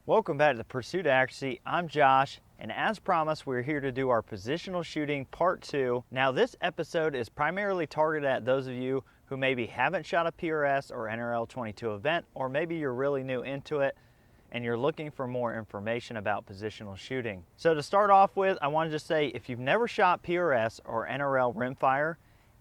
Welcome back to the Pursuit of Accuracy. I'm Josh, and as promised, we're here to do our positional shooting part 2. Now, this episode is primarily targeted at those of you who maybe haven't shot a PRS or NRL 22 event, or maybe you're really new into it and you're looking for more information about positional shooting. So to start off with, I wanted to say if you've never shot PRS or NRL Rimfire,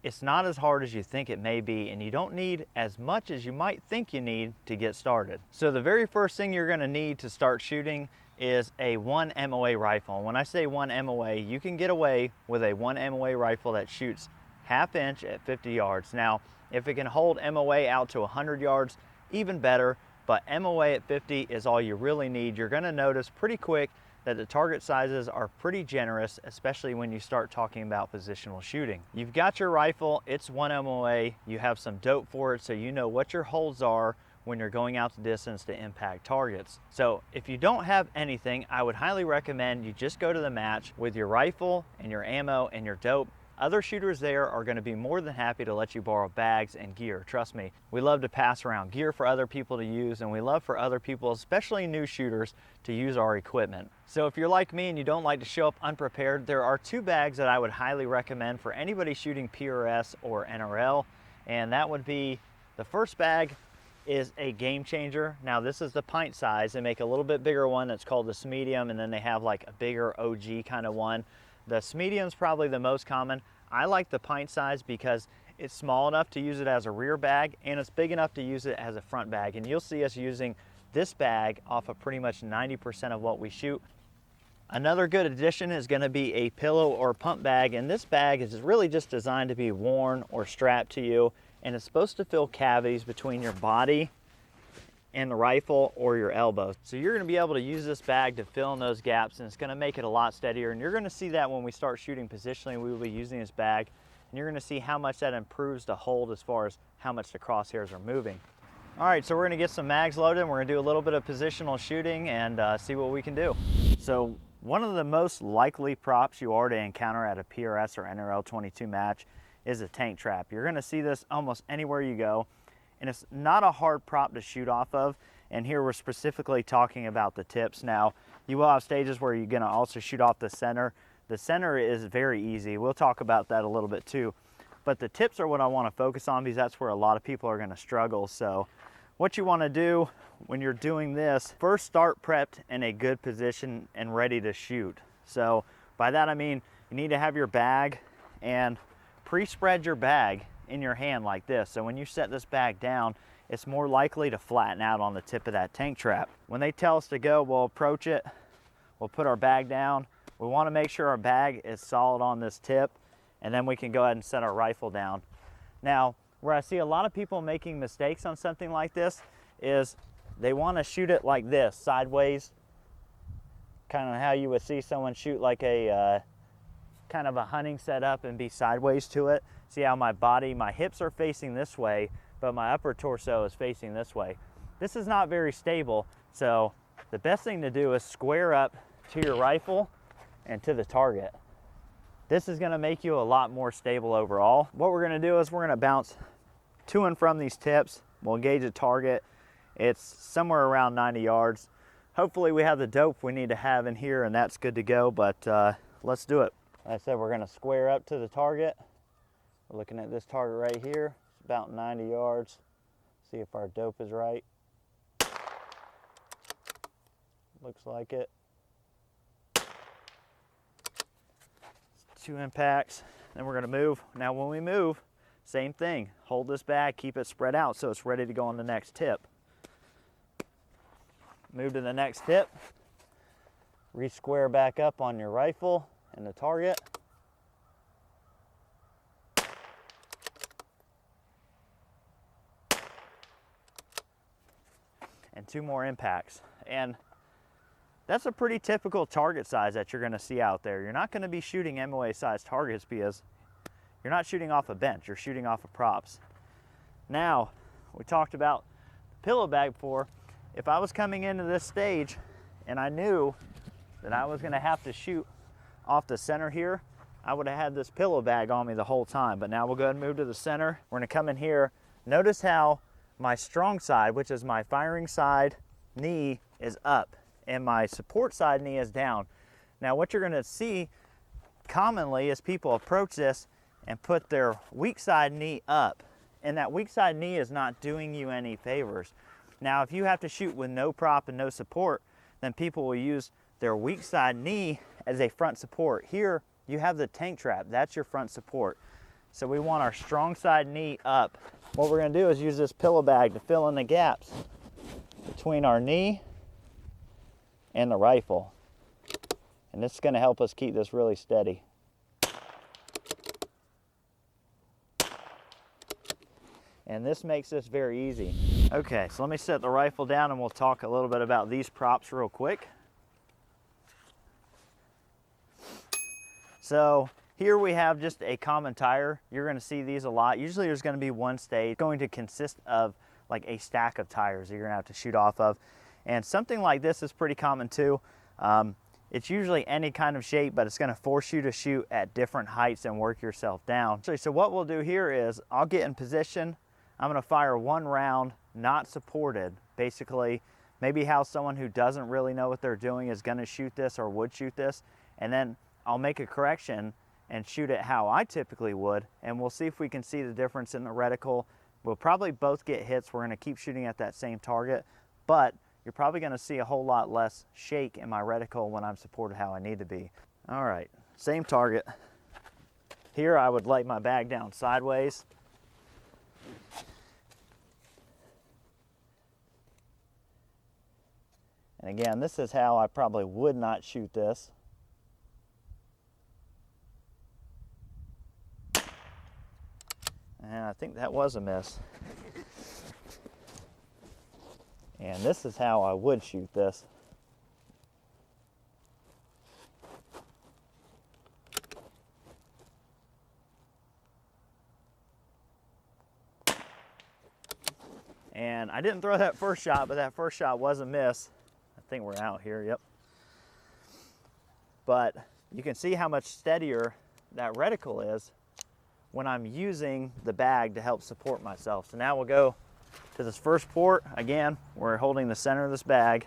it's not as hard as you think it may be, and you don't need as much as you might think you need to get started. So the very first thing you're gonna need to start shooting is a 1 MOA rifle. And when I say 1 MOA, you can get away with a 1 MOA rifle that shoots ½ inch at 50 yards. Now, if it can hold MOA out to 100 yards, even better, but MOA at 50 is all you really need. You're gonna notice pretty quick that the target sizes are pretty generous, especially when you start talking about positional shooting. You've got your rifle, it's 1 MOA, you have some dope for it so you know what your holds are when you're going out the distance to impact targets. So if you don't have anything, I would highly recommend you just go to the match with your rifle and your ammo and your dope. Other shooters there are going to be more than happy to let you borrow bags and gear. Trust me, we love to pass around gear for other people to use, and we love for other people, especially new shooters, to use our equipment. So if you're like me and you don't like to show up unprepared, there are 2 bags that I would highly recommend for anybody shooting PRS or NRL, and that would be, the first bag is a game changer. Now this is the pint size. They make a little bit bigger one that's called the medium, and then they have like a bigger OG kind of one. The medium is probably the most common. I like the pint size because it's small enough to use it as a rear bag, and it's big enough to use it as a front bag. And you'll see us using this bag off of pretty much 90% of what we shoot. Another good addition is going to be a pillow or pump bag, and this bag is really just designed to be worn or strapped to you, and it's supposed to fill cavities between your body and the rifle or your elbows. So you're going to be able to use this bag to fill in those gaps, and it's going to make it a lot steadier. And you're going to see that when we start shooting positionally, we will be using this bag, and you're going to see how much that improves the hold as far as how much the crosshairs are moving. All right, so we're going to get some mags loaded, and we're going to do a little bit of positional shooting and see what we can do. So one of the most likely props you are to encounter at a PRS or NRL 22 match is a tank trap. You're going to see this almost anywhere you go, and it's not a hard prop to shoot off of. And here we're specifically talking about the tips. Now, you will have stages where you're going to also shoot off the center. The center is very easy. We'll talk about that a little bit too. But the tips are what I want to focus on because that's where a lot of people are going to struggle. So what you want to do when you're doing this, first start prepped in a good position and ready to shoot. So by that I mean you need to have your bag and pre-spread your bag in your hand like this. So when you set this bag down, it's more likely to flatten out on the tip of that tank trap. When they tell us to go, we'll approach it, we'll put our bag down. We want to make sure our bag is solid on this tip, and then we can go ahead and set our rifle down. Now, where I see a lot of people making mistakes on something like this is they want to shoot it like this, sideways, kind of how you would see someone shoot like a kind of a hunting setup and be sideways to it. See how my hips are facing this way, but my upper torso is facing this way. This is not very stable, so the best thing to do is square up to your rifle and to the target. This is gonna make you a lot more stable overall. What we're gonna do is we're gonna bounce to and from these tips. We'll engage a target. It's somewhere around 90 yards. Hopefully we have the dope we need to have in here, and that's good to go, but let's do it. Like I said, we're gonna square up to the target. We're looking at this target right here. It's about 90 yards. See if our dope is right. Looks like it. 2 impacts. Then we're gonna move. Now when we move, same thing. Hold this bag, keep it spread out so it's ready to go on the next tip. Move to the next tip. Re-square back up on your rifle and the target. And 2 more impacts. And that's a pretty typical target size that you're gonna see out there. You're not gonna be shooting MOA size targets because you're not shooting off a bench, you're shooting off of props. Now, we talked about the pillow bag before. If I was coming into this stage and I knew that I was gonna have to shoot off the center here, I would have had this pillow bag on me the whole time. But now we'll go ahead and move to the center. We're gonna come in here. Notice how my strong side, which is my firing side, knee is up and my support side knee is down. Now what you're gonna see commonly is people approach this and put their weak side knee up, and that weak side knee is not doing you any favors. Now if you have to shoot with no prop and no support, then people will use their weak side knee as a front support. Here you have the tank trap, that's your front support. So we want our strong side knee up. What we're gonna do is use this pillow bag to fill in the gaps between our knee and the rifle. And this is gonna help us keep this really steady. And this makes this very easy. Okay, so let me set the rifle down and we'll talk a little bit about these props real quick. So here we have just a common tire. You're gonna see these a lot. Usually there's gonna be one stage. It's going to consist of like a stack of tires that you're gonna have to shoot off of. And something like this is pretty common too. It's usually any kind of shape, but it's gonna force you to shoot at different heights and work yourself down. So what we'll do here is I'll get in position. I'm gonna fire one round, not supported. Basically, maybe how someone who doesn't really know what they're doing is gonna shoot this or would shoot this. And then I'll make a correction and shoot it how I typically would, and we'll see if we can see the difference in the reticle. We'll probably both get hits. We're gonna keep shooting at that same target, but you're probably gonna see a whole lot less shake in my reticle when I'm supported how I need to be. All right, same target. Here I would lay my bag down sideways. And again, this is how I probably would not shoot this. And I think that was a miss. And this is how I would shoot this. And I didn't throw that first shot, but that first shot was a miss. I think we're out here, yep. But you can see how much steadier that reticle is when I'm using the bag to help support myself. So now we'll go to this first port. Again, we're holding the center of this bag.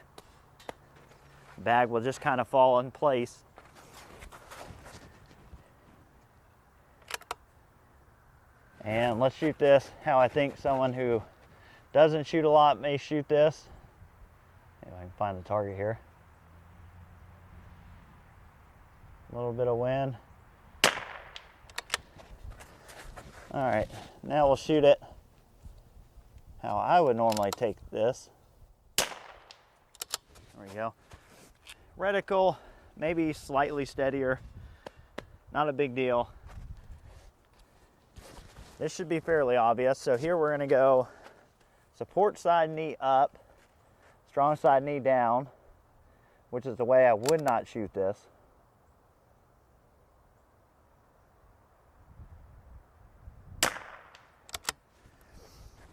The bag will just kind of fall in place. And let's shoot this how I think someone who doesn't shoot a lot may shoot this. If I can find the target here. A little bit of wind. All right, now we'll shoot it how I would normally take this. There we go. Reticle, maybe slightly steadier. Not a big deal. This should be fairly obvious. So here we're gonna go support side knee up, strong side knee down, which is the way I would not shoot this.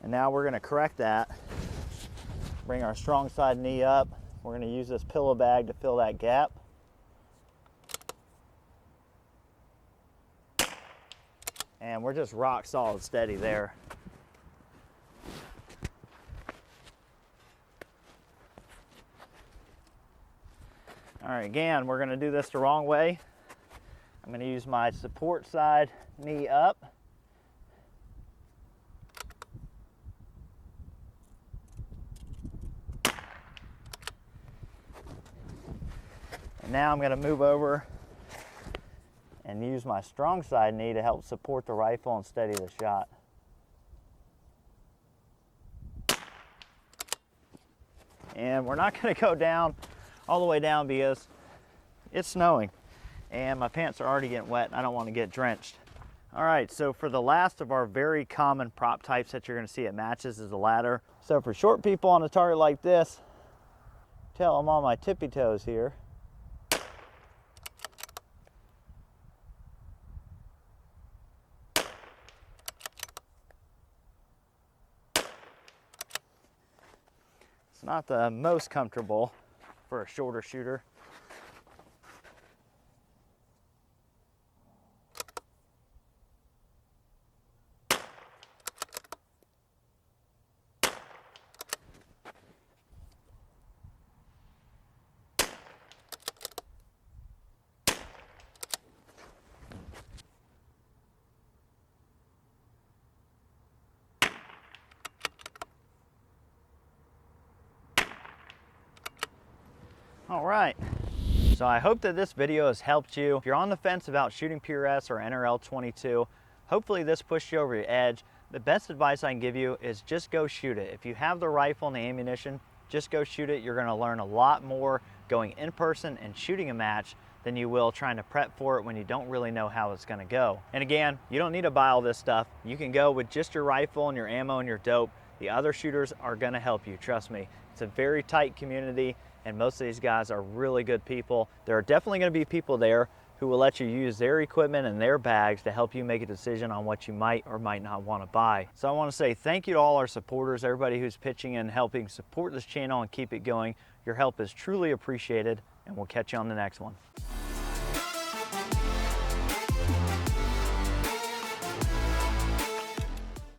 And now we're gonna correct that. Bring our strong side knee up. We're gonna use this pillow bag to fill that gap. And we're just rock solid steady there. All right, again, we're gonna do this the wrong way. I'm gonna use my support side knee up. And now I'm gonna move over and use my strong side knee to help support the rifle and steady the shot. And we're not gonna go down all the way down because it's snowing and my pants are already getting wet and I don't want to get drenched. All right, so for the last of our very common prop types that you're gonna see at matches is the ladder. So for short people on a target like this, tell them on my tippy toes here. It's not the most comfortable for a shorter shooter. All right. So I hope that this video has helped you. If you're on the fence about shooting PRS or NRL 22, hopefully this pushed you over your edge. The best advice I can give you is just go shoot it. If you have the rifle and the ammunition, just go shoot it. You're gonna learn a lot more going in person and shooting a match than you will trying to prep for it when you don't really know how it's gonna go. And again, you don't need to buy all this stuff. You can go with just your rifle and your ammo and your dope. The other shooters are gonna help you, trust me. It's a very tight community and most of these guys are really good people. There are definitely gonna be people there who will let you use their equipment and their bags to help you make a decision on what you might or might not want to buy. So I want to say thank you to all our supporters, everybody who's pitching in, helping support this channel and keep it going. Your help is truly appreciated, and we'll catch you on the next one.